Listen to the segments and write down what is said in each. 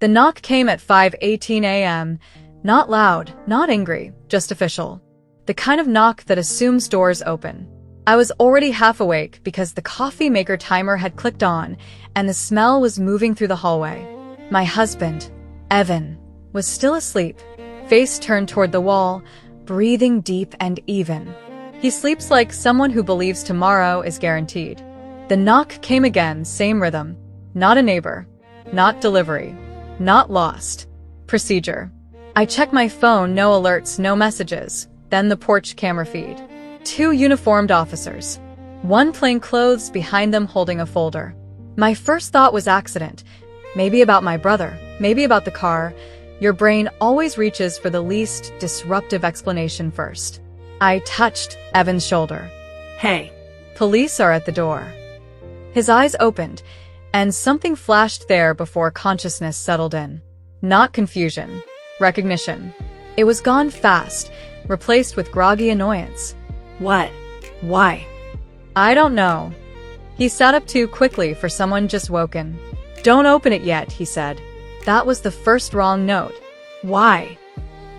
The knock came at 5:18 a.m., not loud, not angry, just official. The kind of knock that assumes doors open. I was already half awake because the coffee maker timer had clicked on and the smell was moving through the hallway. My husband, Evan, was still asleep, face turned toward the wall, breathing deep and even. He sleeps like someone who believes tomorrow is guaranteed. The knock came again, same rhythm. Not a neighbor. Not delivery. Not lost. Procedure. I check my phone, no alerts, no messages. Then the porch camera feed. 2 uniformed officers. 1 plainclothes behind them holding a folder. My first thought was accident. Maybe about my brother. Maybe about the car. Your brain always reaches for the least disruptive explanation first. I touched Evan's shoulder. Hey. Police are at the door. His eyes opened, and something flashed there before consciousness settled in. Not confusion. Recognition. It was gone fast, replaced with groggy annoyance. What? Why? I don't know. He sat up too quickly for someone just woken. Don't open it yet, he said. That was the first wrong note. Why?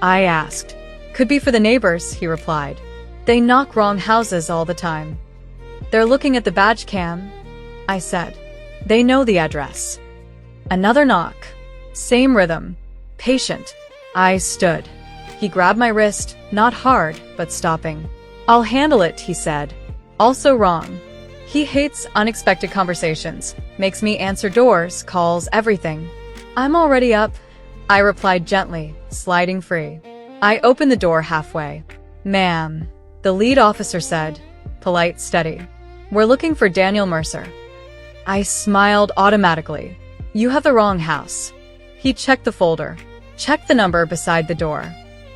I asked. Could be for the neighbors, he replied. They knock wrong houses all the time. They're looking at the badge cam, I said. They know the address. Another knock. Same rhythm. Patient. I stood. He grabbed my wrist, not hard, but stopping. I'll handle it, he said. Also wrong. He hates unexpected conversations, makes me answer doors, calls, everything. I'm already up, I replied gently, sliding free. I opened the door halfway. Ma'am, the lead officer said, polite, steady. We're looking for Daniel Mercer. I smiled automatically. You have the wrong house. He checked the folder, checked the number beside the door.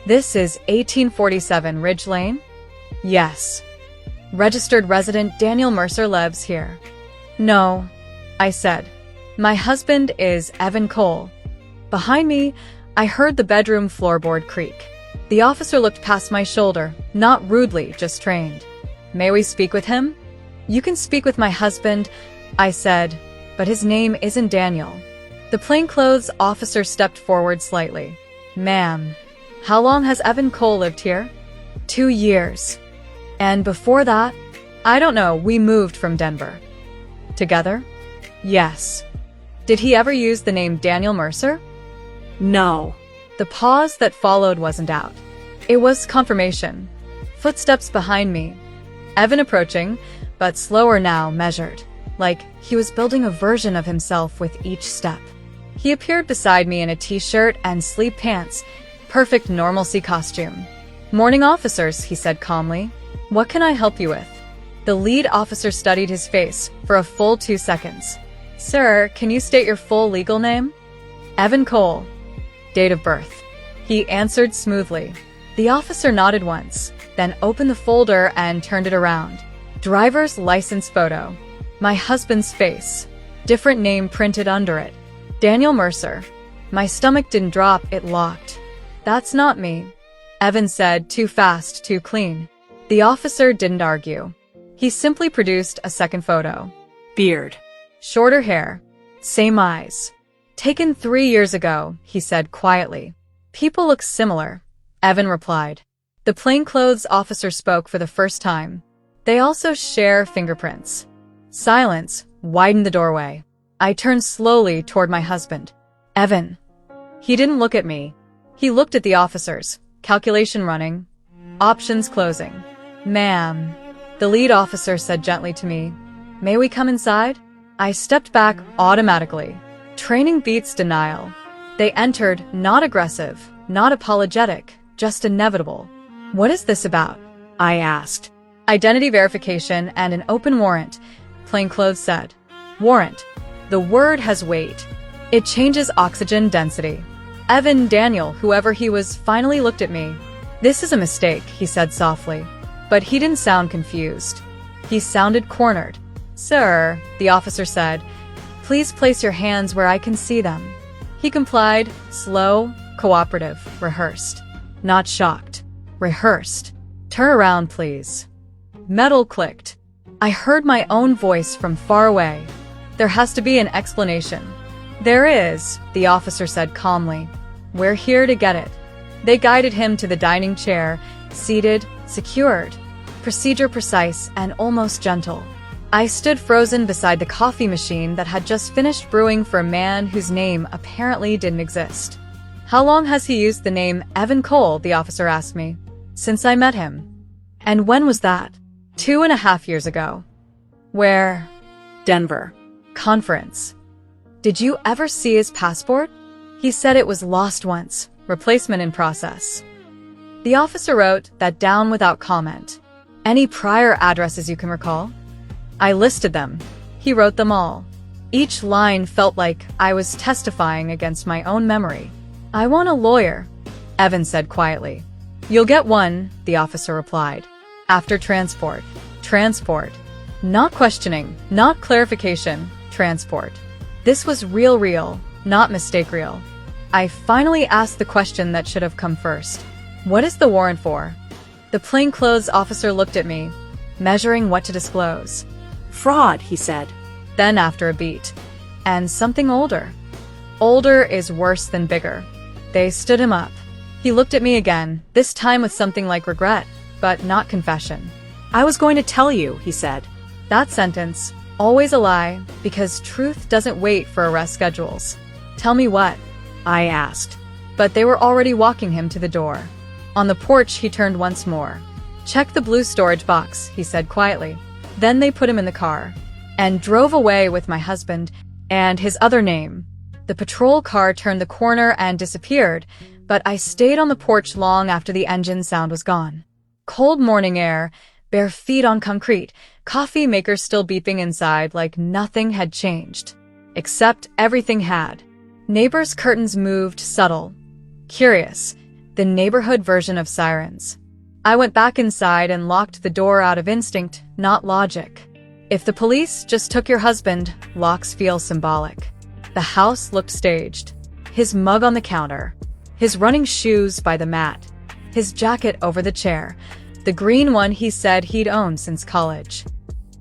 This is 1847 Ridge Lane? Yes. Registered resident Daniel Mercer lives here. No, I said. My husband is Evan Cole. Behind me, I heard the bedroom floorboard creak. The officer looked past my shoulder, not rudely, just trained. May we speak with him? You can speak with my husband, I said, but his name isn't Daniel. The plainclothes officer stepped forward slightly. Ma'am, how long has Evan Cole lived here? 2 years. And before that? I don't know, we moved from Denver. Together? Yes. Did he ever use the name Daniel Mercer? No. The pause that followed wasn't out. It was confirmation. Footsteps behind me. Evan approaching, but slower now, measured. Like he was building a version of himself with each step. He appeared beside me in a t-shirt and sleep pants. Perfect normalcy costume. Morning officers, he said calmly. What can I help you with? The lead officer studied his face for a full 2 seconds. Sir, can you state your full legal name? Evan Cole. Date of birth. He answered smoothly. The officer nodded once, then opened the folder and turned it around. Driver's license photo. My husband's face. Different name printed under it. Daniel Mercer. My stomach didn't drop, it locked. That's not me. Evan said, too fast, too clean. The officer didn't argue. He simply produced a second photo. Beard. Shorter hair. Same eyes. Taken 3 years ago, he said quietly. People look similar, Evan replied. The plainclothes officer spoke for the first time. They also share fingerprints. Silence widened the doorway. I turned slowly toward my husband. Evan. He didn't look at me. He looked at the officers. Calculation running. Options closing. Ma'am, the lead officer said gently to me. May we come inside? I stepped back automatically. Training beats denial. They entered, not aggressive, not apologetic, just inevitable. What is this about? I asked. Identity verification and an open warrant, plainclothes said. Warrant. The word has weight. It changes oxygen density. Evan Daniel, whoever he was, finally looked at me. This is a mistake, he said softly. But he didn't sound confused. He sounded cornered. Sir, the officer said, please place your hands where I can see them. He complied, slow, cooperative, rehearsed. Not shocked. Rehearsed. Turn around, please. Metal clicked. I heard my own voice from far away. There has to be an explanation. There is, the officer said calmly. We're here to get it. They guided him to the dining chair, seated, secured. Procedure precise and almost gentle. I stood frozen beside the coffee machine that had just finished brewing for a man whose name apparently didn't exist. How long has he used the name Evan Cole, the officer asked me. Since I met him. And when was that? 2.5 years ago. Where? Denver. Conference. Did you ever see his passport? He said it was lost once. Replacement in process. The officer wrote that down without comment. Any prior addresses you can recall? I listed them. He wrote them all. Each line felt like I was testifying against my own memory. I want a lawyer, Evan said quietly. You'll get one, the officer replied. After transport. Transport. Not questioning, not clarification. Transport. This was real, not mistake real. I finally asked the question that should have come first. What is the warrant for? The plainclothes officer looked at me, measuring what to disclose. Fraud, he said. Then after a beat. And something older. Older is worse than bigger. They stood him up. He looked at me again, this time with something like regret, but not confession. I was going to tell you, he said. That sentence, always a lie, because truth doesn't wait for arrest schedules. Tell me what? I asked. But they were already walking him to the door. On the porch, he turned once more. Check the blue storage box, he said quietly. Then they put him in the car and drove away with my husband and his other name. The patrol car turned the corner and disappeared, but I stayed on the porch long after the engine sound was gone. Cold morning air, bare feet on concrete, coffee makers still beeping inside like nothing had changed. Except everything had. Neighbors' curtains moved, subtle. Curious. The neighborhood version of sirens. I went back inside and locked the door out of instinct, not logic. If the police just took your husband, locks feel symbolic. The house looked staged. His mug on the counter. His running shoes by the mat. His jacket over the chair. The green one he said he'd owned since college.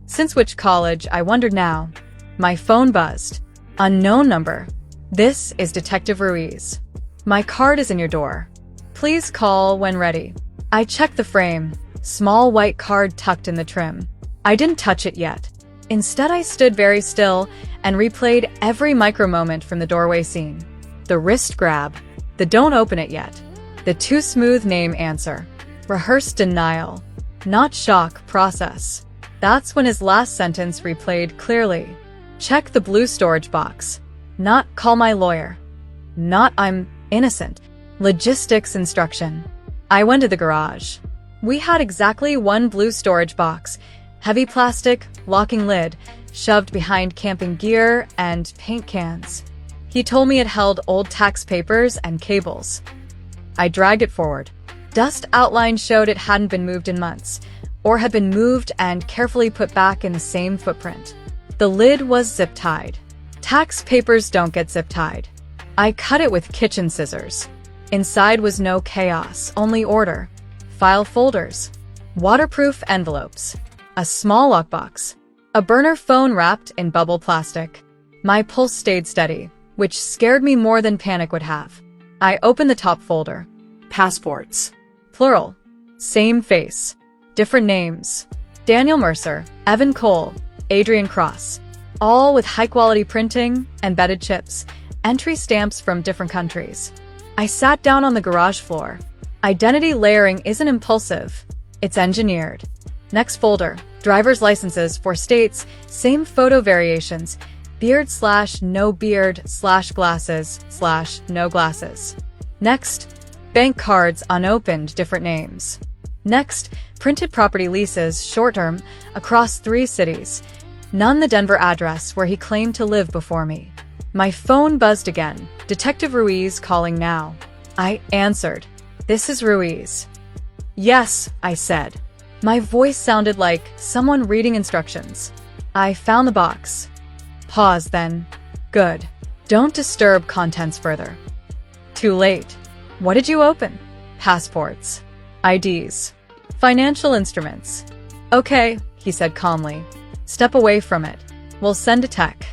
Since which college, I wondered now. My phone buzzed. Unknown number. This is Detective Ruiz. My card is in your door. Please call when ready. I checked the frame. Small white card tucked in the trim. I didn't touch it yet. Instead, I stood very still and replayed every micro moment from the doorway scene. The wrist grab. The don't open it yet. The too smooth name answer. Rehearsed denial. Not shock, process. That's when his last sentence replayed clearly. Check the blue storage box. Not call my lawyer. Not I'm innocent. Logistics instruction. I went to the garage. We had exactly one blue storage box. Heavy plastic, locking lid, shoved behind camping gear and paint cans. He told me it held old tax papers and cables. I dragged it forward. Dust outline showed it hadn't been moved in months, or had been moved and carefully put back in the same footprint. The lid was zip-tied. Tax papers don't get zip-tied. I cut it with kitchen scissors. Inside was no chaos, only order. File folders. Waterproof envelopes. A small lockbox. A burner phone wrapped in bubble plastic. My pulse stayed steady, which scared me more than panic would have. I opened the top folder. Passports. Plural. Same face. Different names. Daniel Mercer, Evan Cole, Adrian Cross. All with high-quality printing, embedded chips, entry stamps from different countries. I sat down on the garage floor. Identity layering isn't impulsive. It's engineered. Next folder. Driver's licenses for states, same photo variations. Beard/no beard/glasses/no glasses. Next. Bank cards unopened, different names. Next. Printed property leases, short-term, across 3 cities. None the Denver address where he claimed to live before me. My phone buzzed again. Detective Ruiz calling now. I answered. This is Ruiz. Yes, I said. My voice sounded like someone reading instructions. I found the box. Pause then. Good. Don't disturb contents further. Too late. What did you open? Passports. IDs. Financial instruments. Okay, he said calmly. Step away from it. We'll send a tech.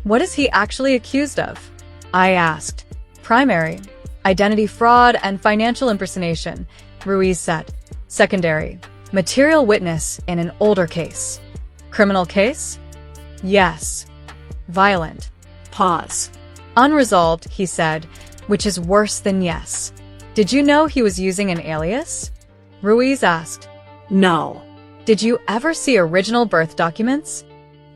What is he actually accused of? I asked. Primary, identity fraud and financial impersonation, Ruiz said. Secondary, material witness in an older case. Criminal case? Yes. Violent. Pause. Unresolved, he said, which is worse than yes. Did you know he was using an alias? Ruiz asked. No. Did you ever see original birth documents?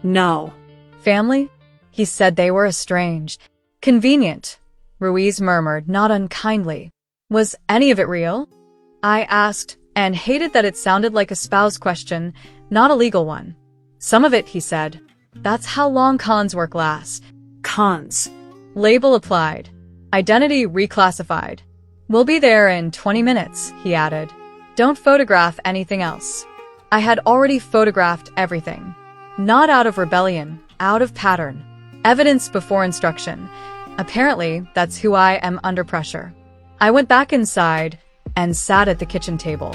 No. Family? He said they were estranged. Convenient, Ruiz murmured, not unkindly. Was any of it real? I asked, and hated that it sounded like a spouse question, not a legal one. Some of it, he said. That's how long cons work lasts. Cons. Label applied. Identity reclassified. We'll be there in 20 minutes, he added. Don't photograph anything else. I had already photographed everything. Not out of rebellion, out of pattern. Evidence before instruction. Apparently, that's who I am under pressure. I went back inside and sat at the kitchen table.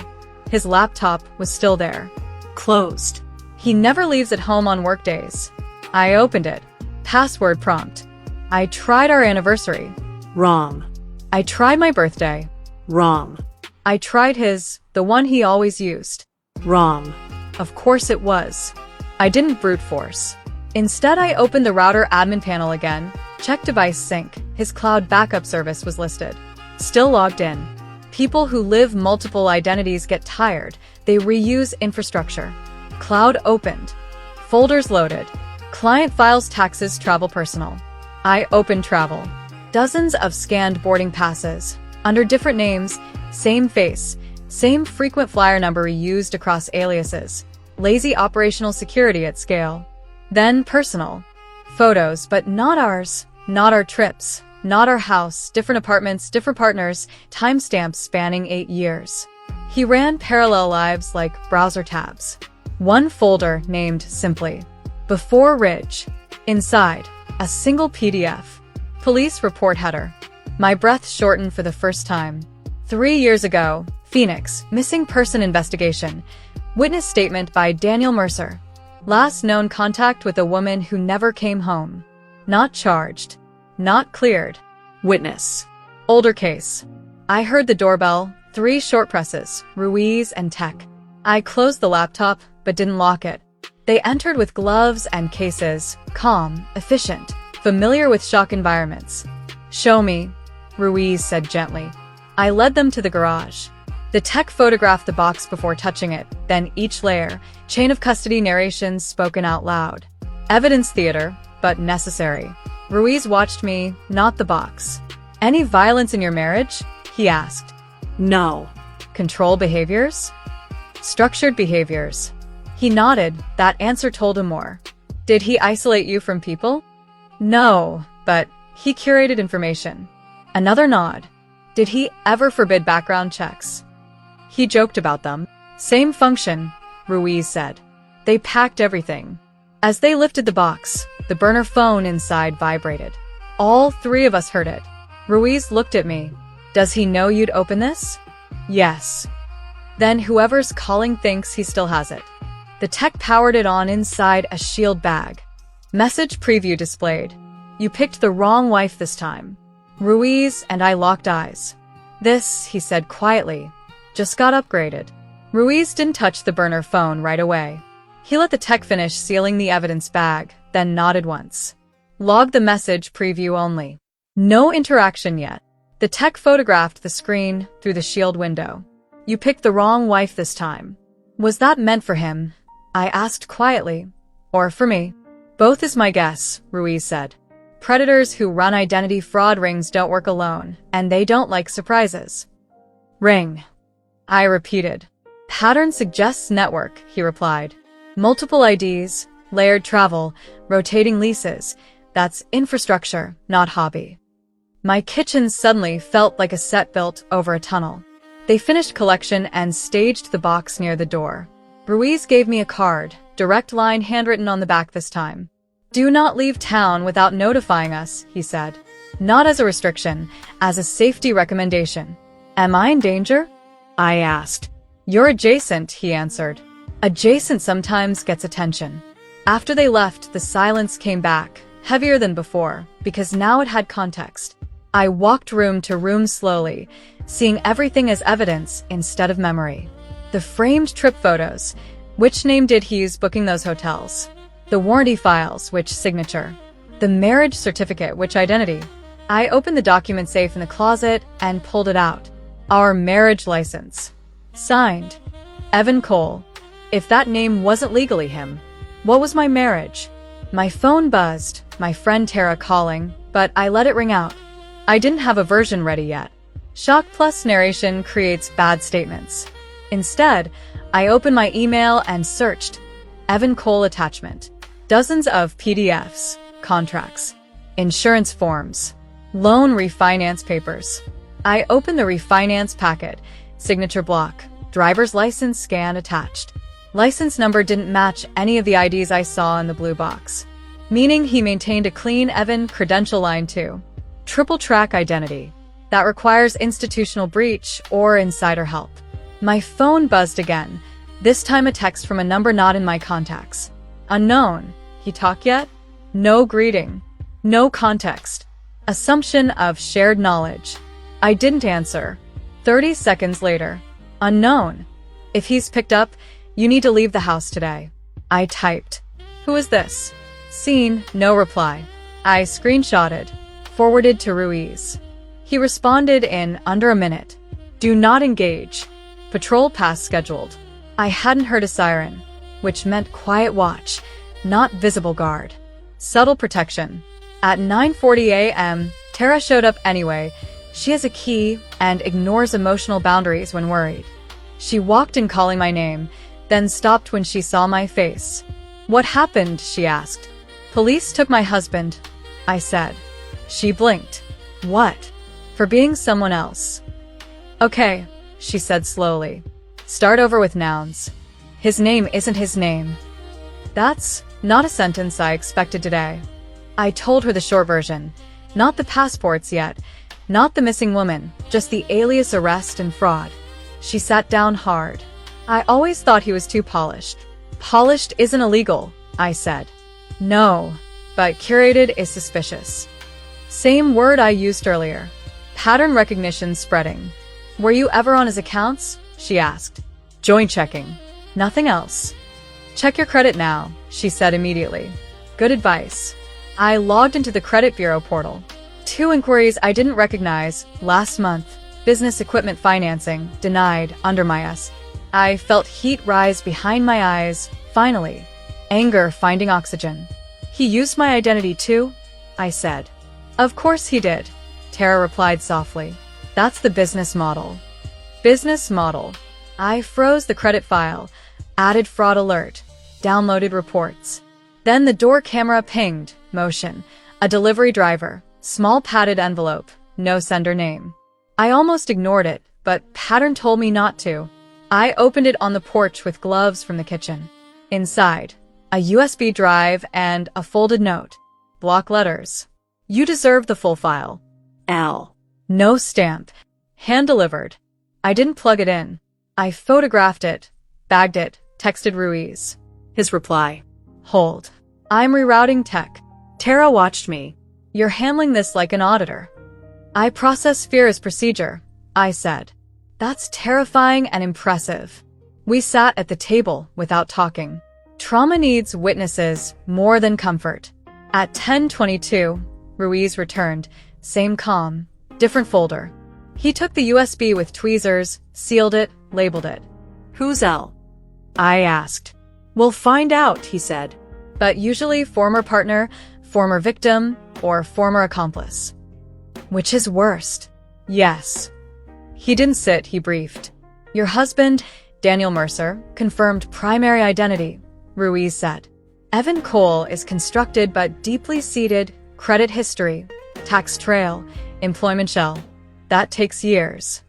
His laptop was still there. Closed. He never leaves at home on workdays. I opened it. Password prompt. I tried our anniversary. Wrong. I tried my birthday. Wrong. I tried the one he always used. Wrong. Of course it was. I didn't brute force. Instead, I opened the router admin panel again, checked device sync. His cloud backup service was listed. Still logged in. People who live multiple identities get tired. They reuse infrastructure. Cloud opened. Folders loaded. Client files, taxes, travel, personal. I opened travel. Dozens of scanned boarding passes. Under different names, same face, same frequent flyer number reused across aliases. Lazy operational security at scale. Then personal. Photos, but not ours. Not our trips. Not our house. Different apartments, different partners. Timestamps spanning 8 years. He ran parallel lives like browser tabs. One folder named simply Before Ridge. Inside, a single PDF. Police report header. My breath shortened for the first time. 3 years ago, Phoenix, missing person investigation. Witness statement by Daniel Mercer. Last known contact with a woman who never came home. Not charged. Not cleared. Witness. Older case. I heard the doorbell, 3 short presses, Ruiz and Tech. I closed the laptop, but didn't lock it. They entered with gloves and cases, calm, efficient, familiar with shock environments. Show me, Ruiz said gently. I led them to the garage. The tech photographed the box before touching it, then each layer, chain of custody narrations spoken out loud. Evidence theater, but necessary. Ruiz watched me, not the box. Any violence in your marriage? He asked. No. Control behaviors? Structured behaviors. He nodded. That answer told him more. Did he isolate you from people? No, but he curated information. Another nod. Did he ever forbid background checks? He joked about them. Same function, Ruiz said. They packed everything. As they lifted the box, the burner phone inside vibrated. All 3 of us heard it. Ruiz looked at me. Does he know you'd open this? Yes. Then whoever's calling thinks he still has it. The tech powered it on inside a shield bag. Message preview displayed. You picked the wrong wife this time. Ruiz and I locked eyes. This, he said quietly, just got upgraded. Ruiz didn't touch the burner phone right away. He let the tech finish sealing the evidence bag, then nodded once. Log the message preview only. No interaction yet. The tech photographed the screen through the shield window. You picked the wrong wife this time. Was that meant for him? I asked quietly. Or for me? Both is my guess, Ruiz said. Predators who run identity fraud rings don't work alone, and they don't like surprises. Ring. I repeated. Pattern suggests network, he replied. Multiple IDs, layered travel, rotating leases. That's infrastructure, not hobby. My kitchen suddenly felt like a set built over a tunnel. They finished collection and staged the box near the door. Ruiz gave me a card, direct line handwritten on the back this time. Do not leave town without notifying us, he said. Not as a restriction, as a safety recommendation. Am I in danger? I asked. You're adjacent, he answered. Adjacent sometimes gets attention. After they left, the silence came back, heavier than before, because now it had context. I walked room to room slowly, seeing everything as evidence instead of memory. The framed trip photos. Which name did he use booking those hotels? The warranty files. Which signature? The marriage certificate. Which identity? I opened the document safe in the closet and pulled it out. Our marriage license. Signed, Evan Cole. If that name wasn't legally him, what was my marriage? My phone buzzed, my friend Tara calling, but I let it ring out. I didn't have a version ready yet. Shock plus narration creates bad statements. Instead, I opened my email and searched. Evan Cole attachment. Dozens of PDFs, contracts, insurance forms, loan refinance papers. I opened the refinance packet, signature block, driver's license scan attached. License number didn't match any of the IDs I saw in the blue box, meaning he maintained a clean Evan credential line too. Triple track identity. That requires institutional breach or insider help. My phone buzzed again, this time a text from a number not in my contacts. Unknown. He talk yet? No greeting. No context. Assumption of shared knowledge. I didn't answer. 30 seconds later. Unknown. If he's picked up, you need to leave the house today. I typed. Who is this? Seen, no reply. I screenshotted. Forwarded to Ruiz. He responded in under a minute. Do not engage. Patrol pass scheduled. I hadn't heard a siren, which meant quiet watch, not visible guard. Subtle protection. At 9:40 a.m., Tara showed up anyway. She has a key and ignores emotional boundaries when worried. She walked in calling my name, then stopped when she saw my face. What happened? She asked. Police took my husband, I said. She blinked. What? For being someone else. Okay, she said slowly. Start over with nouns. His name isn't his name. That's not a sentence I expected today. I told her the short version. Not the passports yet. Not the missing woman, just the alias arrest and fraud. She sat down hard. I always thought he was too polished. Polished isn't illegal, I said. No, but curated is suspicious. Same word I used earlier. Pattern recognition spreading. Were you ever on his accounts? She asked. Joint checking. Nothing else. Check your credit now, she said immediately. Good advice. I logged into the credit bureau portal. 2 inquiries I didn't recognize. Last month. Business equipment financing. Denied. Under my S. I felt heat rise behind my eyes. Finally. Anger finding oxygen. He used my identity too? I said. Of course he did. Tara replied softly. That's the business model. Business model. I froze the credit file. Added fraud alert. Downloaded reports. Then the door camera pinged. Motion. A delivery driver. Small padded envelope. No sender name. I almost ignored it, but pattern told me not to. I opened it on the porch with gloves from the kitchen. Inside, a USB drive and a folded note. Block letters. You deserve the full file. L. No stamp. Hand-delivered. I didn't plug it in. I photographed it, bagged it, texted Ruiz. His reply. Hold. I'm rerouting tech. Tara watched me. You're handling this like an auditor. I process fear as procedure, I said. That's terrifying and impressive. We sat at the table without talking. Trauma needs witnesses more than comfort. At 10:22, Ruiz returned. Same calm, different folder. He took the USB with tweezers, sealed it, labeled it. Who's L? I asked. We'll find out, he said. But usually former partner, former victim, or former accomplice. Which is worst? Yes. He didn't sit, he briefed. Your husband, Daniel Mercer, confirmed primary identity, Ruiz said. Evan Cole is constructed but deeply seated, credit history, tax trail, employment shell. That takes years.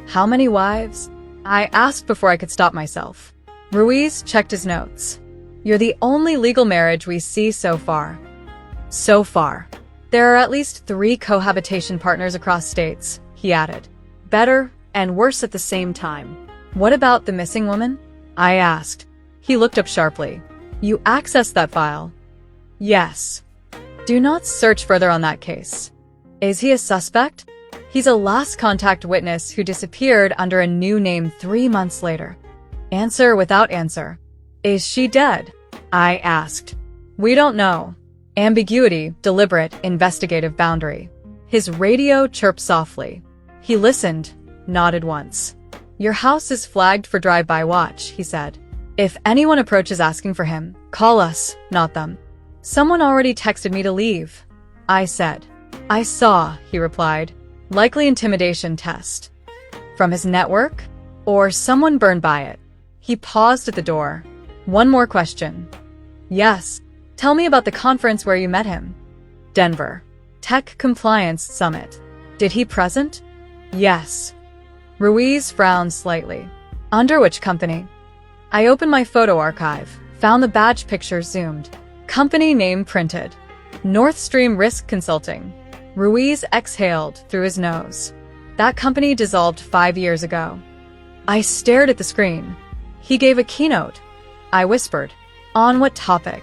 How many wives? I asked before I could stop myself. Ruiz checked his notes. You're the only legal marriage we see so far. So far. There are at least 3 cohabitation partners across states, he added. Better and worse at the same time. What about the missing woman? I asked. He looked up sharply. You accessed that file? Yes. Do not search further on that case. Is he a suspect? He's a last contact witness who disappeared under a new name 3 months later. Answer without answer. Is she dead? I asked. We don't know. Ambiguity, deliberate, investigative boundary. His radio chirped softly. He listened, nodded once. Your house is flagged for drive-by watch, he said. If anyone approaches asking for him, call us, not them. Someone already texted me to leave, I said. I saw, he replied. Likely intimidation test. From his network? Or someone burned by it? He paused at the door. One more question. Yes. Tell me about the conference where you met him. Denver. Tech Compliance Summit. Did he present? Yes. Ruiz frowned slightly. Under which company? I opened my photo archive, found the badge picture zoomed. Company name printed. North Stream Risk Consulting. Ruiz exhaled through his nose. That company dissolved 5 years ago. I stared at the screen. He gave a keynote. I whispered. On what topic?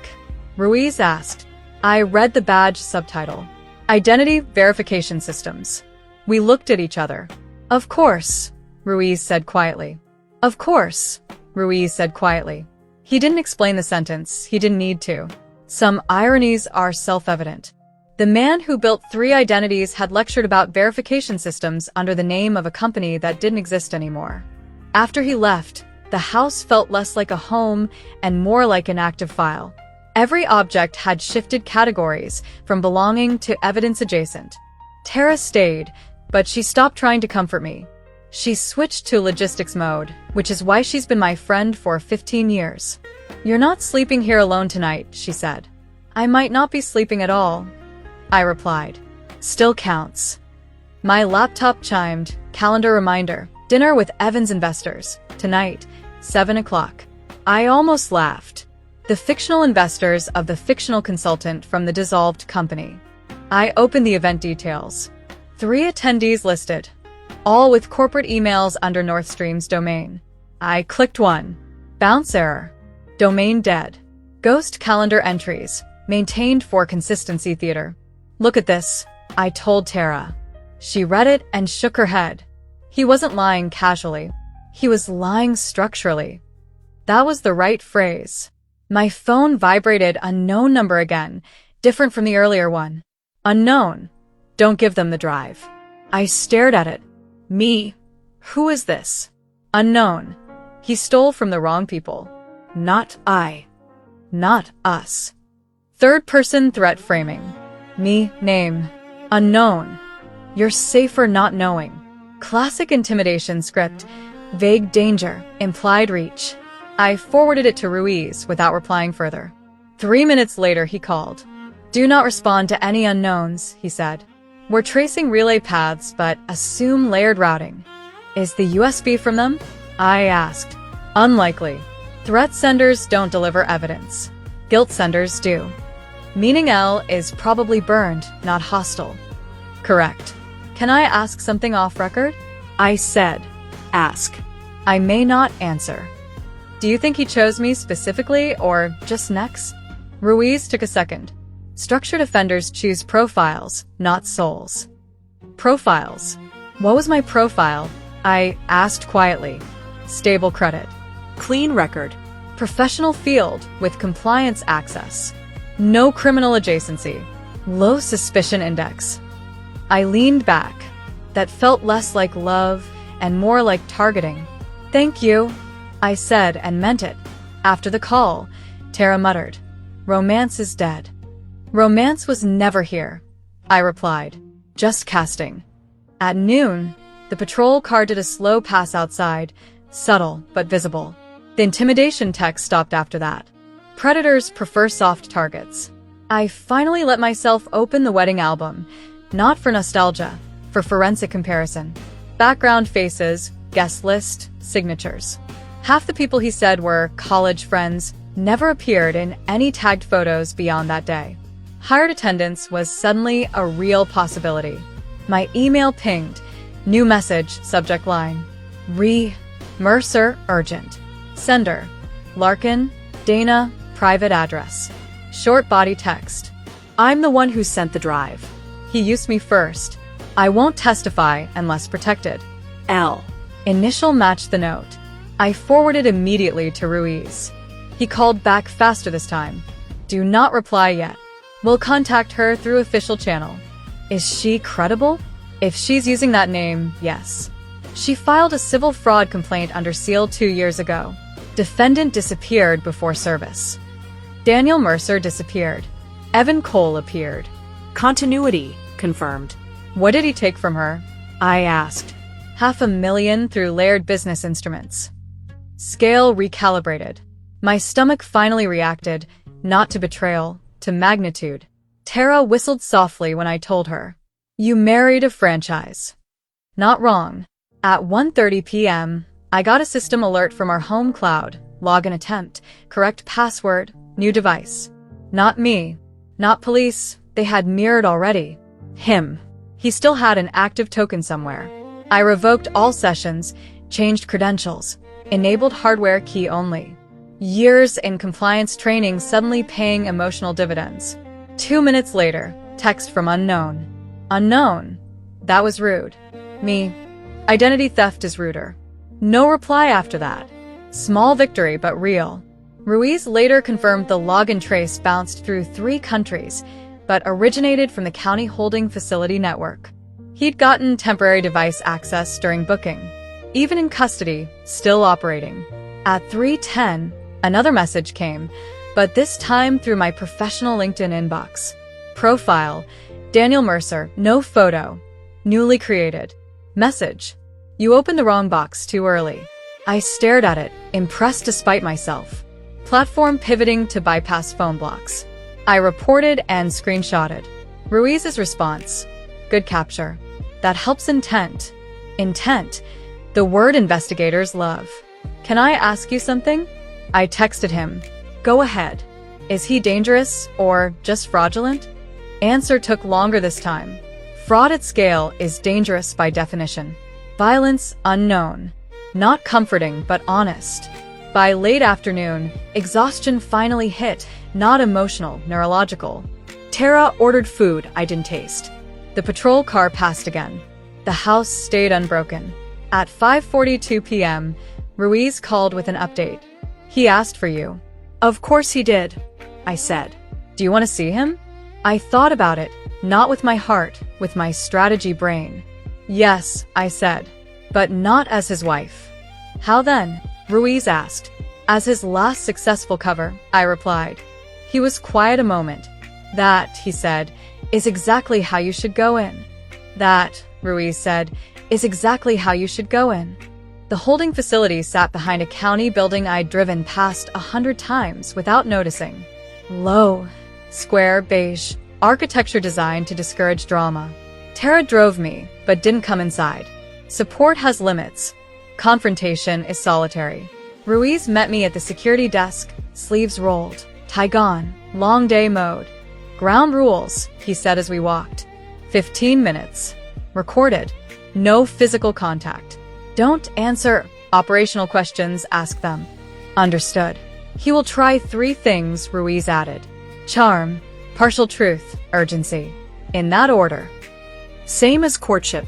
Ruiz asked. I read the badge subtitle. Identity Verification Systems. We looked at each other. Of course, Ruiz said quietly. Of course, Ruiz said quietly. He didn't explain the sentence. He didn't need to. Some ironies are self-evident. The man who built 3 identities had lectured about verification systems under the name of a company that didn't exist anymore. After he left, the house felt less like a home and more like an active file. Every object had shifted categories from belonging to evidence adjacent. Tara stayed, but she stopped trying to comfort me. She switched to logistics mode, which is why she's been my friend for 15 years. You're not sleeping here alone tonight, she said. I might not be sleeping at all, I replied. Still counts. My laptop chimed, calendar reminder, dinner with Evans investors, tonight, 7 o'clock. I almost laughed. The fictional investors of the fictional consultant from the dissolved company. I opened the event details. 3 attendees listed, all with corporate emails under North Stream's domain. I clicked one. Bounce error. Domain dead. Ghost calendar entries, maintained for consistency theater. Look at this, I told Tara. She read it and shook her head. He wasn't lying casually. He was lying structurally. That was the right phrase. My phone vibrated unknown number again, different from the earlier one. Unknown. Don't give them the drive. I stared at it. Me. Who is this? Unknown. He stole from the wrong people. Not I. Not us. Third-person threat framing. Me, name. Unknown. You're safer not knowing. Classic intimidation script. Vague danger. Implied reach. I forwarded it to Ruiz without replying further. 3 minutes later, he called. Do not respond to any unknowns, he said. We're tracing relay paths, but assume layered routing. Is the USB from them? I asked. Unlikely. Threat senders don't deliver evidence. Guilt senders do. Meaning L is probably burned, not hostile. Correct. Can I ask something off record? I said. Ask. I may not answer. Do you think he chose me specifically or just next? Ruiz took a second. Structured offenders choose profiles, not souls. Profiles. What was my profile? I asked quietly. Stable credit. Clean record. Professional field with compliance access. No criminal adjacency. Low suspicion index. I leaned back. That felt less like love and more like targeting. Thank you, I said and meant it. After the call, Tara muttered, Romance is dead. Romance was never here, I replied, just casting. At noon, the patrol car did a slow pass outside, subtle but visible. The intimidation text stopped after that. Predators prefer soft targets. I finally let myself open the wedding album, not for nostalgia, for forensic comparison. Background faces, guest list, signatures. Half the people he said were college friends never appeared in any tagged photos beyond that day. Hired attendance was suddenly a real possibility. My email pinged. New message, subject line. Mercer, urgent. Sender. Larkin, Dana, private address. Short body text. I'm the one who sent the drive. He used me first. I won't testify unless protected. L. Initial matched the note. I forwarded immediately to Ruiz. He called back faster this time. Do not reply yet. We'll contact her through official channel. Is she credible? If she's using that name, yes. She filed a civil fraud complaint under seal 2 years ago. Defendant disappeared before service. Daniel Mercer disappeared. Evan Cole appeared. Continuity confirmed. What did he take from her? I asked. $500,000 through layered business instruments. Scale recalibrated. My stomach finally reacted, not to betrayal, to magnitude. Tara whistled softly when I told her. You married a franchise. Not wrong. At 1:30 p.m., I got a system alert from our home cloud. Login attempt. Correct password. New device. Not me. Not police. They had mirrored already. Him. He still had an active token somewhere. I revoked all sessions, changed credentials, enabled hardware key only. Years in compliance training suddenly paying emotional dividends. 2 minutes later, text from unknown. Unknown. That was rude. Me. Identity theft is ruder. No reply after that. Small victory, but real. Ruiz later confirmed the login trace bounced through 3 countries, but originated from the county holding facility network. He'd gotten temporary device access during booking. Even in custody, still operating. At 3:10, another message came, but this time through my professional LinkedIn inbox. Profile, Daniel Mercer, no photo. Newly created. Message. You opened the wrong box too early. I stared at it, impressed despite myself. Platform pivoting to bypass phone blocks. I reported and screenshotted. Ruiz's response. Good capture. That helps intent. Intent. The word investigators love. Can I ask you something? I texted him. Go ahead. Is he dangerous or just fraudulent? Answer took longer this time. Fraud at scale is dangerous by definition. Violence unknown. Not comforting but honest. By late afternoon, exhaustion finally hit, not emotional, neurological. Tara ordered food I didn't taste. The patrol car passed again. The house stayed unbroken. At 5:42 p.m., Ruiz called with an update. He asked for you. Of course he did, I said. Do you want to see him? I thought about it, not with my heart, with my strategy brain. Yes, I said, but not as his wife. How then? Ruiz asked. As his last successful cover, I replied. He was quiet a moment. That, he said, is exactly how you should go in. That, Ruiz said, is exactly how you should go in. The holding facility sat behind a county building I'd driven past 100 times without noticing. Low, square, beige, architecture designed to discourage drama. Tara drove me, but didn't come inside. Support has limits. Confrontation is solitary. Ruiz met me at the security desk, sleeves rolled, tie gone, long day mode. Ground rules, he said as we walked. 15 minutes. Recorded. No physical contact. Don't answer operational questions, ask them. Understood. He will try 3 things, Ruiz added. Charm, partial truth, urgency. In that order. Same as courtship,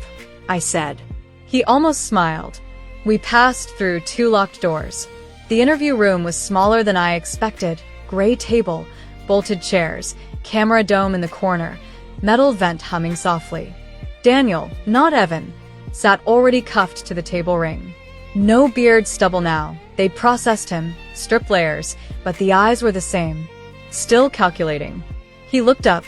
I said. He almost smiled. We passed through 2 locked doors. The interview room was smaller than I expected. Gray table, bolted chairs, camera dome in the corner, metal vent humming softly. Daniel, not Evan, sat already cuffed to the table ring. No beard stubble now. They processed him, stripped layers, but the eyes were the same. Still calculating. He looked up.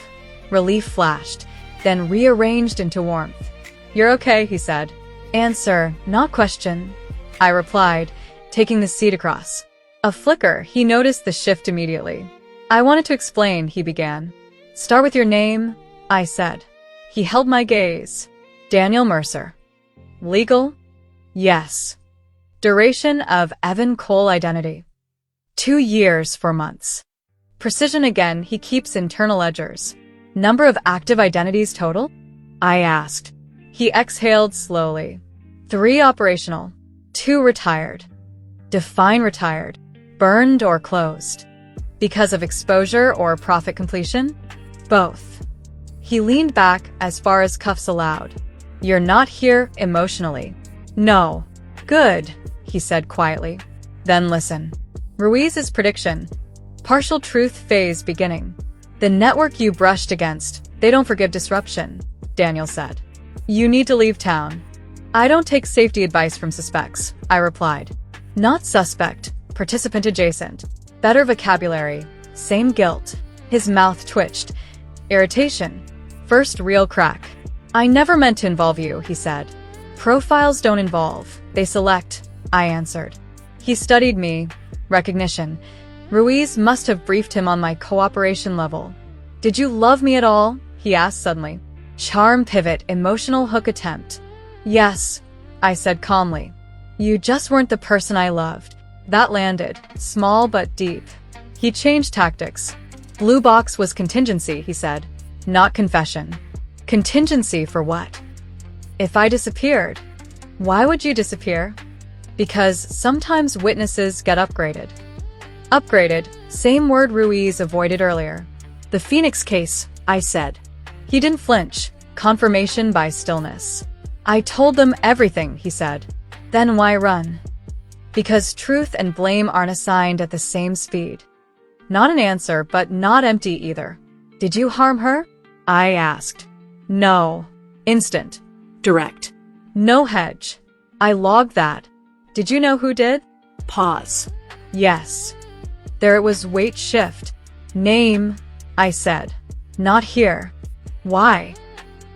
Relief flashed, then rearranged into warmth. You're okay, he said. Answer, not question. I replied, taking the seat across. A flicker, he noticed the shift immediately. I wanted to explain, he began. Start with your name, I said. He held my gaze. Daniel Mercer. Legal? Yes. Duration of Evan Cole identity. 2 years, 4 months. Precision again, he keeps internal ledgers. Number of active identities total? I asked. He exhaled slowly. 3 operational. 2 retired. Define retired. Burned or closed. Because of exposure or profit completion? Both. He leaned back as far as cuffs allowed. You're not here emotionally. No. Good, he said quietly. Then listen. Ruiz's prediction. Partial truth phase beginning. The network you brushed against, they don't forgive disruption, Daniel said. You need to leave town. I don't take safety advice from suspects, I replied. Not suspect, participant adjacent. Better vocabulary. Same guilt. His mouth twitched. Irritation. First real crack. I never meant to involve you, he said. Profiles don't involve, they select, I answered. He studied me. Recognition. Ruiz must have briefed him on my cooperation level. Did you love me at all? He asked suddenly. Charm pivot, emotional hook attempt. Yes, I said calmly. You just weren't the person I loved. That landed, small but deep. He changed tactics. Blue box was contingency, he said. Not confession. Contingency for what? If I disappeared. Why would you disappear? Because sometimes witnesses get upgraded. Upgraded, same word Ruiz avoided earlier. The Phoenix case, I said. He didn't flinch. Confirmation by stillness. I told them everything, he said. Then why run? Because truth and blame aren't assigned at the same speed. Not an answer, but not empty either. Did you harm her? I asked. No. Instant. Direct. No hedge. I logged that. Did you know who did? Pause. Yes. There it was, weight shift. Name, I said. Not here. Why?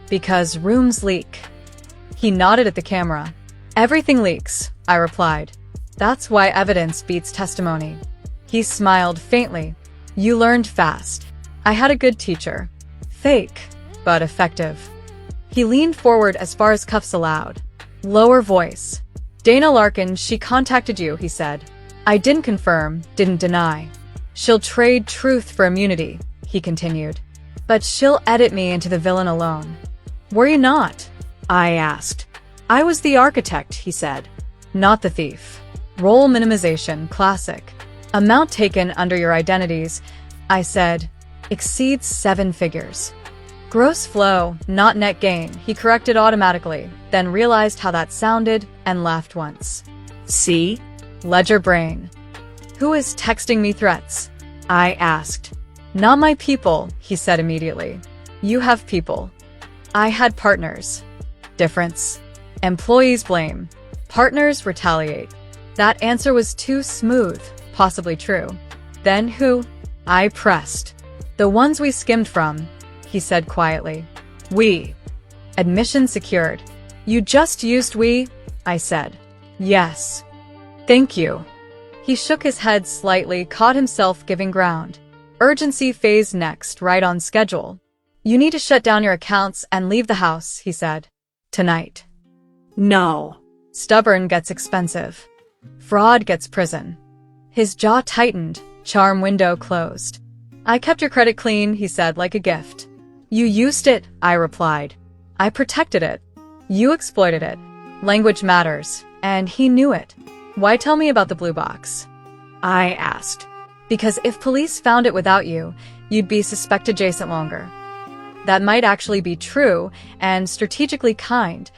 Because rooms leak. He nodded at the camera. Everything leaks, I replied. That's why evidence beats testimony. He smiled faintly. You learned fast. I had a good teacher. Fake, but effective. He leaned forward as far as cuffs allowed. Lower voice. Dana Larkin, she contacted you, he said. I didn't confirm, didn't deny. She'll trade truth for immunity, he continued. But she'll edit me into the villain alone. Were you not? I asked. I was the architect, he said. Not the thief. Role minimization, classic. Amount taken under your identities, I said, exceeds 7 figures. Gross flow, not net gain, he corrected automatically, then realized how that sounded and laughed once. See? Ledger brain. Who is texting me threats? I asked. Not my people, he said immediately. You have people. I had partners. Difference. Employees blame. Partners retaliate. That answer was too smooth, possibly true. Then who? I pressed. The ones we skimmed from, he said quietly. We. Admission secured. You just used we? I said. Yes. Thank you. He shook his head slightly, caught himself giving ground. Urgency phase next, right on schedule. You need to shut down your accounts and leave the house, he said. Tonight. No. Stubborn gets expensive. Fraud gets prison. His jaw tightened, charm window closed. I kept your credit clean, he said, like a gift. You used it, I replied. I protected it. You exploited it. Language matters, and he knew it. Why tell me about the blue box? I asked. Because if police found it without you, you'd be suspect adjacent longer. That might actually be true and strategically kind,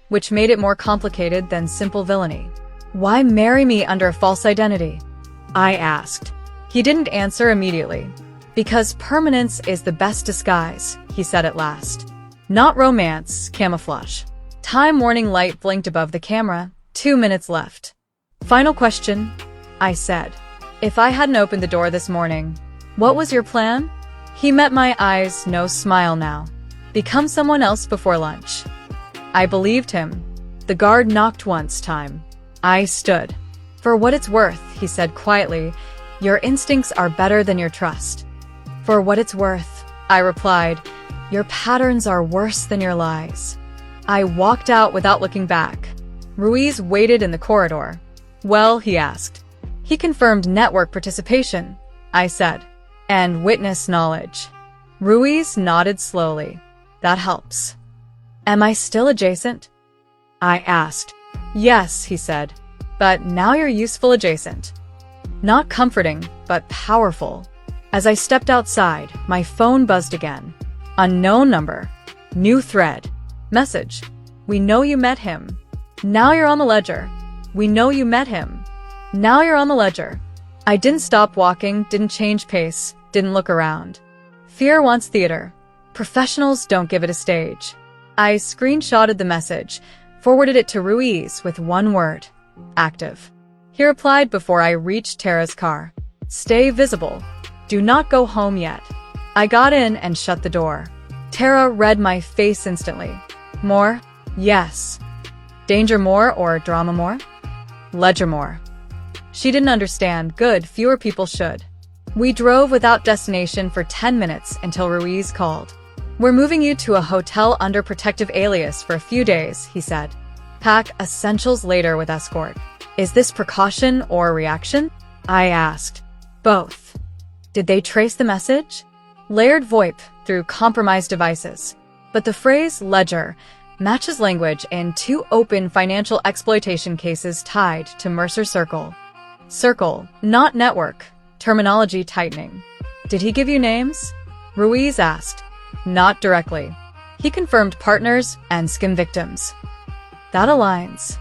which made it more complicated than simple villainy. Why marry me under a false identity? I asked. He didn't answer immediately. Because permanence is the best disguise, he said at last. Not romance, camouflage. Time warning light blinked above the camera. 2 minutes left. Final question, I said. If I hadn't opened the door this morning, what was your plan? He met my eyes, no smile now. Become someone else before lunch. I believed him. The guard knocked once time. I stood. For what it's worth, he said quietly, your instincts are better than your trust. For what it's worth, I replied, your patterns are worse than your lies. I walked out without looking back. Ruiz waited in the corridor. Well, he asked. He confirmed network participation, I said, and witness knowledge. Ruiz nodded slowly. That helps. Am I still adjacent? I asked. Yes, he said, but now you're useful adjacent. Not comforting, but powerful. As I stepped outside, my phone buzzed again. Unknown number. New thread. Message. We know you met him. Now you're on the ledger. We know you met him. Now you're on the ledger. I didn't stop walking, didn't change pace, didn't look around. Fear wants theater. Professionals don't give it a stage. I screenshotted the message, forwarded it to Ruiz with one word. Active. He replied before I reached Tara's car. Stay visible. Do not go home yet. I got in and shut the door. Tara read my face instantly. More? Yes. Danger more or drama more? Ledger more. She didn't understand. Good, fewer people should. We drove without destination for 10 minutes until Ruiz called. We're moving you to a hotel under protective alias for a few days, he said. Pack essentials later with escort. Is this precaution or reaction? I asked. Both. Did they trace the message? Layered VoIP through compromised devices. But the phrase ledger matches language in 2 open financial exploitation cases tied to Mercer Circle. Circle, not network. Terminology tightening. Did he give you names? Ruiz asked. Not directly. He confirmed partners and scam victims. That aligns.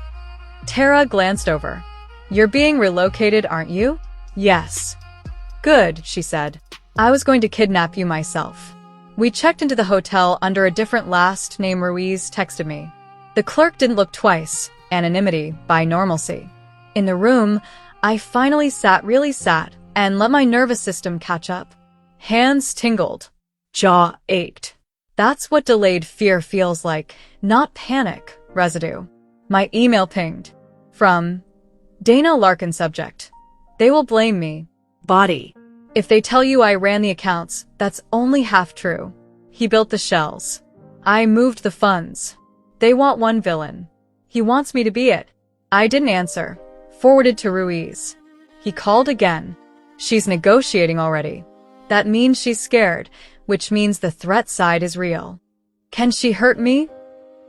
Tara glanced over. You're being relocated, aren't you? Yes. Good, she said. I was going to kidnap you myself. We checked into the hotel under a different last name. Ruiz texted me. The clerk didn't look twice. Anonymity by normalcy. In the room, I finally really sat, and let my nervous system catch up. Hands tingled. Jaw ached. That's what delayed fear feels like, not panic, residue. My email pinged. From Dana Larkin. Subject. They will blame me. Body. If they tell you I ran the accounts, that's only half true. He built the shells. I moved the funds. They want one villain. He wants me to be it. I didn't answer. Forwarded to Ruiz. He called again. She's negotiating already. That means she's scared, which means the threat side is real. Can she hurt me?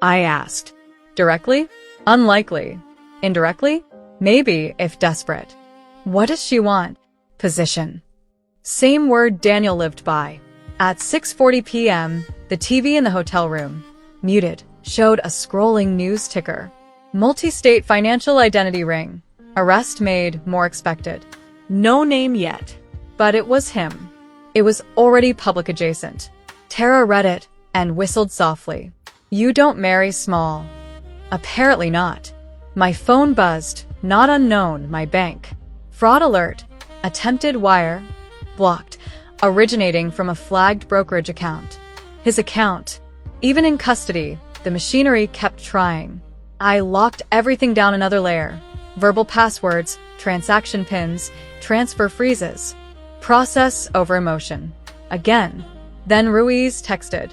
I asked. Directly? Unlikely. Indirectly? Maybe, if desperate. What does she want? Position. Same word Daniel lived by. At 6:40 p.m., the TV in the hotel room, muted, showed a scrolling news ticker. Multi-state financial identity ring. Arrest made more expected. No name yet. But it was him. It was already public adjacent. Tara read it and whistled softly. You don't marry small. Apparently not. My phone buzzed. Not unknown, my bank. Fraud alert. Attempted wire. Blocked. Originating from a flagged brokerage account. His account. Even in custody, the machinery kept trying. I locked everything down another layer. Verbal passwords, transaction pins, transfer freezes. Process over emotion. Again. Then Ruiz texted.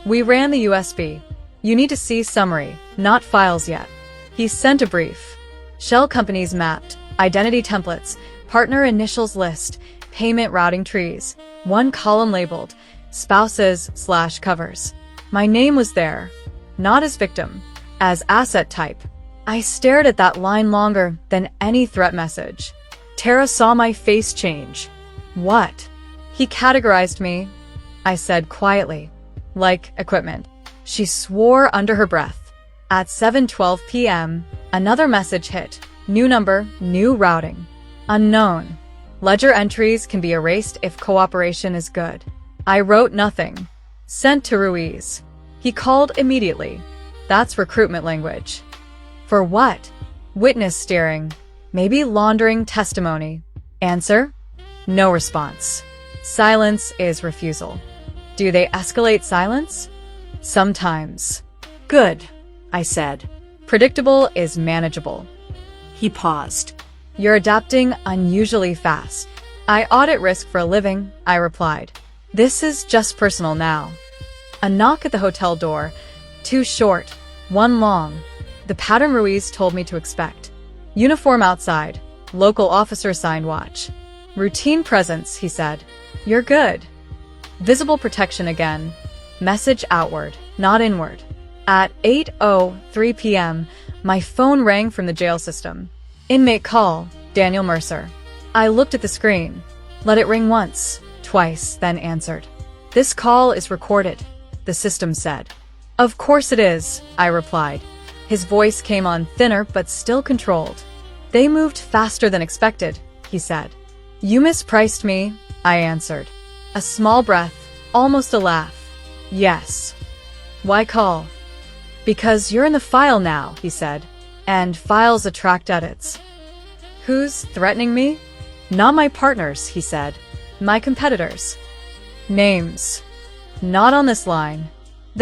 We ran the USB. You need to see summary, not files yet. He sent a brief. Shell companies mapped, identity templates, partner initials list, payment routing trees, one column labeled, spouses/covers. My name was there, not as victim, as asset type. I stared at that line longer than any threat message. Tara saw my face change. What? He categorized me, I said quietly. Like equipment. She swore under her breath. At 7:12 p.m., another message hit. New number, new routing. Unknown. Ledger entries can be erased if cooperation is good. I wrote nothing. Sent to Ruiz. He called immediately. That's recruitment language. For what? Witness steering. Maybe laundering testimony. Answer? No response. Silence is refusal. Do they escalate silence? Sometimes. Good, I said. Predictable is manageable. He paused. You're adapting unusually fast. I audit risk for a living, I replied. This is just personal now. A knock at the hotel door. 2 short, 1 long. The pattern Ruiz told me to expect. Uniform outside. Local officer signed watch. Routine presence, he said. You're good. Visible protection again. Message outward, not inward. At 8:03 p.m., my phone rang from the jail system. Inmate call, Daniel Mercer. I looked at the screen. Let it ring once, twice, then answered. "This call is recorded," the system said. "Of course it is," I replied. His voice came on thinner but still controlled. "They moved faster than expected," he said. "You mispriced me," I answered. A small breath, almost a laugh. "Yes." "Why call?" "Because you're in the file now," he said. "And files attract edits." "Who's threatening me?" "Not my partners," he said. "My competitors." "Names?" "Not on this line."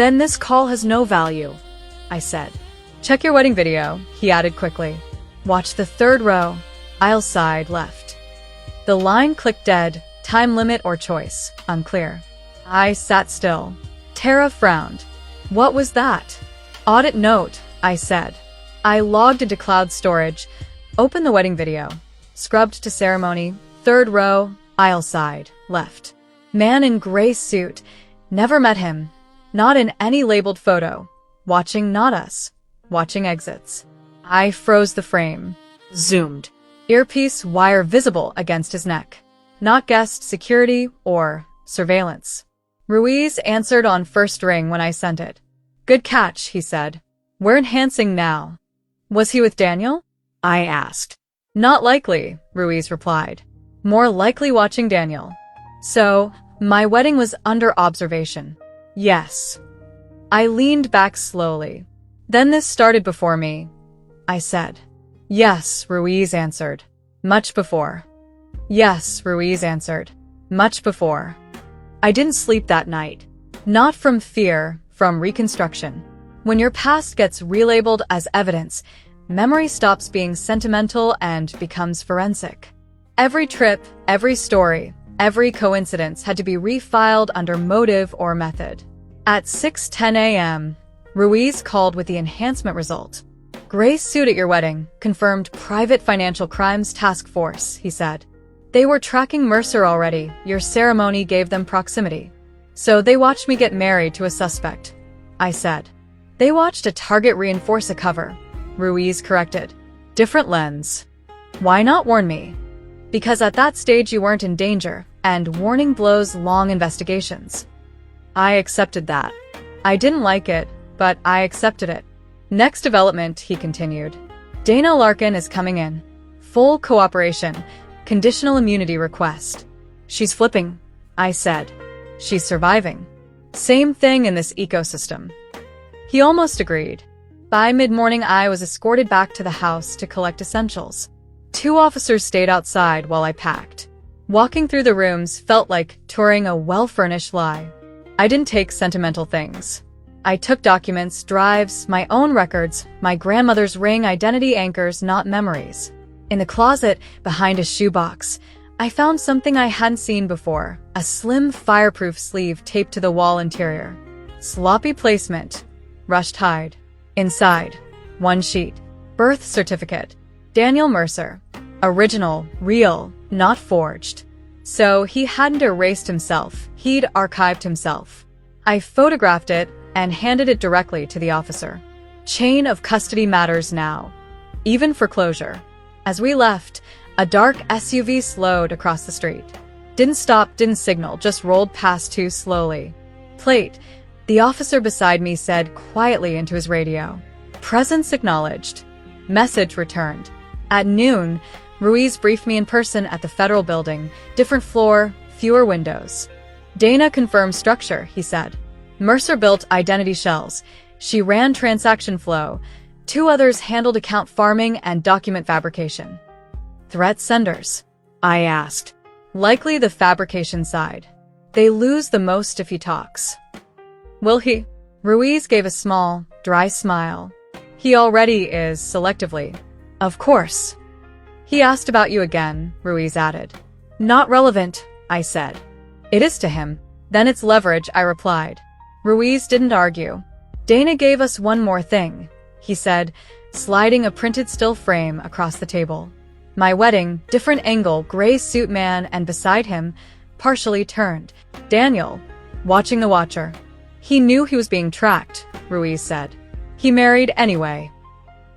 "Then this call has no value," I said. "Check your wedding video," he added quickly. "Watch the third row, aisle side left." The line clicked dead, time limit or choice, unclear. I sat still. Tara frowned. "What was that?" "Audit note," I said. I logged into cloud storage, opened the wedding video, scrubbed to ceremony, third row, aisle side, left. Man in gray suit. Never met him. Not in any labeled photo. Watching not us. Watching exits. I froze the frame. Zoomed. Earpiece wire visible against his neck. Not guest security or surveillance. Ruiz answered on first ring when I sent it. "Good catch," he said. "We're enhancing now." "Was he with Daniel?" I asked. "Not likely," Ruiz replied. "More likely watching Daniel." "So, my wedding was under observation." "Yes." I leaned back slowly. "Then this started before me," I said. "Yes," Ruiz answered. "Much before." "Yes," Ruiz answered. "Much before." I didn't sleep that night. Not from fear, from reconstruction. When your past gets relabeled as evidence, memory stops being sentimental and becomes forensic. Every trip, every story, every coincidence had to be refiled under motive or method. At 6:10 a.m., Ruiz called with the enhancement result. "Gray suit at your wedding, confirmed Private Financial Crimes Task Force," he said. "They were tracking Mercer already. Your ceremony gave them proximity. So they watched me get married to a suspect," I said. "They watched a target reinforce a cover," Ruiz corrected. "Different lens." "Why not warn me?" "Because at that stage you weren't in danger, and warning blows long investigations." I accepted that. I didn't like it, but I accepted it. "Next development," he continued. "Dana Larkin is coming in. Full cooperation. Conditional immunity request." "She's flipping," I said. "She's surviving. Same thing in this ecosystem." He almost agreed. By mid-morning, I was escorted back to the house to collect essentials. 2 officers stayed outside while I packed. Walking through the rooms felt like touring a well-furnished lie. I didn't take sentimental things. I took documents, drives, my own records, my grandmother's ring, identity anchors, not memories. In the closet, behind a shoebox, I found something I hadn't seen before, a slim fireproof sleeve taped to the wall interior. Sloppy placement. Rushed hide. Inside, 1 sheet. Birth certificate. Daniel Mercer. Original, real, not forged. So he hadn't erased himself, he'd archived himself. I photographed it and handed it directly to the officer. Chain of custody matters now. Even for closure. As we left, a dark SUV slowed across the street. Didn't stop, didn't signal, just rolled past too slowly. "Plate," the officer beside me said quietly into his radio. "Presence acknowledged." Message returned. At noon, Ruiz briefed me in person at the federal building, different floor, fewer windows. "Dana confirmed structure," he said. "Mercer built identity shells. She ran transaction flow. 2 others handled account farming and document fabrication." "Threat senders?" I asked. "Likely the fabrication side. They lose the most if he talks." "Will he?" Ruiz gave a small, dry smile. "He already is, selectively." "Of course." "He asked about you again," Ruiz added. "Not relevant," I said. "It is to him. Then it's leverage," I replied. Ruiz didn't argue. "Dana gave us one more thing," he said, sliding a printed still frame across the table. My wedding, different angle, gray suit man, and beside him, partially turned, Daniel, watching the watcher. "He knew he was being tracked," Ruiz said. "He married anyway."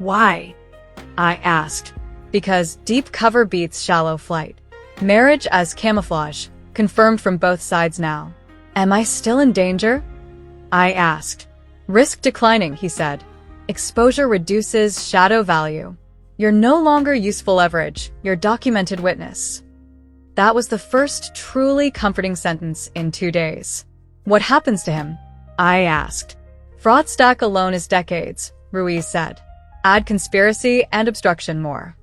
"Why?" I asked. "Because deep cover beats shallow flight. Marriage as camouflage. confirmed from both sides now. Am I still in danger? I asked. Risk declining, he said. Exposure reduces shadow value. You're no longer useful leverage, you're documented witness. That was the first truly comforting sentence in 2 days. What happens to him? I asked. Fraud stack alone is decades, Ruiz said. Add conspiracy and obstruction more.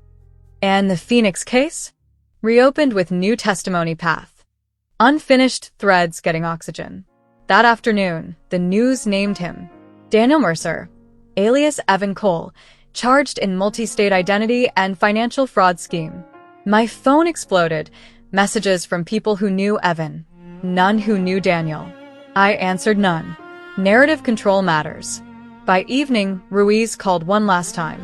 And the Phoenix case? Reopened with new testimony path. Unfinished threads getting oxygen. That afternoon, the news named him Daniel Mercer, alias Evan Cole, charged in multi-state identity and financial fraud scheme. My phone exploded, messages from people who knew Evan, none who knew Daniel. I answered none. Narrative control matters. By evening, Ruiz called one last time.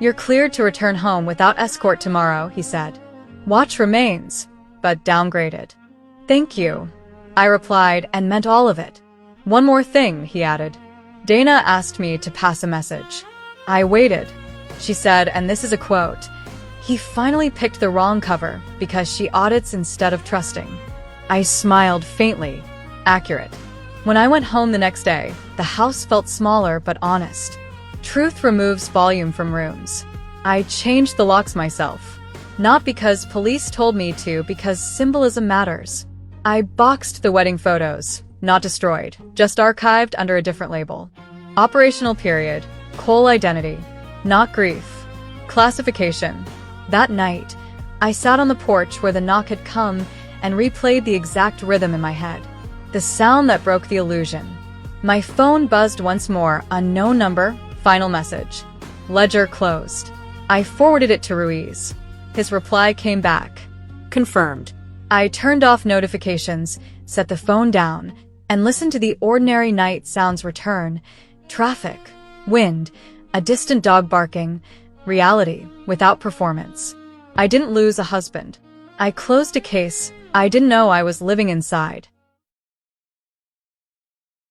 You're cleared to return home without escort tomorrow, he said. Watch remains, but downgraded. Thank you, I replied and meant all of it. One more thing, he added. Dana asked me to pass a message. I waited. She said, and this is a quote, he finally picked the wrong cover because she audits instead of trusting. I smiled faintly. Accurate. When I went home the next day, the house felt smaller but honest. Truth removes volume from rooms. I changed the locks myself. Not because police told me to, because symbolism matters. I boxed the wedding photos, not destroyed, just archived under a different label. Operational period, Cole identity, not grief. Classification. That night, I sat on the porch where the knock had come and replayed the exact rhythm in my head. The sound that broke the illusion. My phone buzzed once more, unknown number, final message. Ledger closed. I forwarded it to Ruiz. His reply came back. Confirmed. I turned off notifications, set the phone down, and listened to the ordinary night sounds return. Traffic, wind, a distant dog barking, reality without performance. I didn't lose a husband. I closed a case I didn't know I was living inside.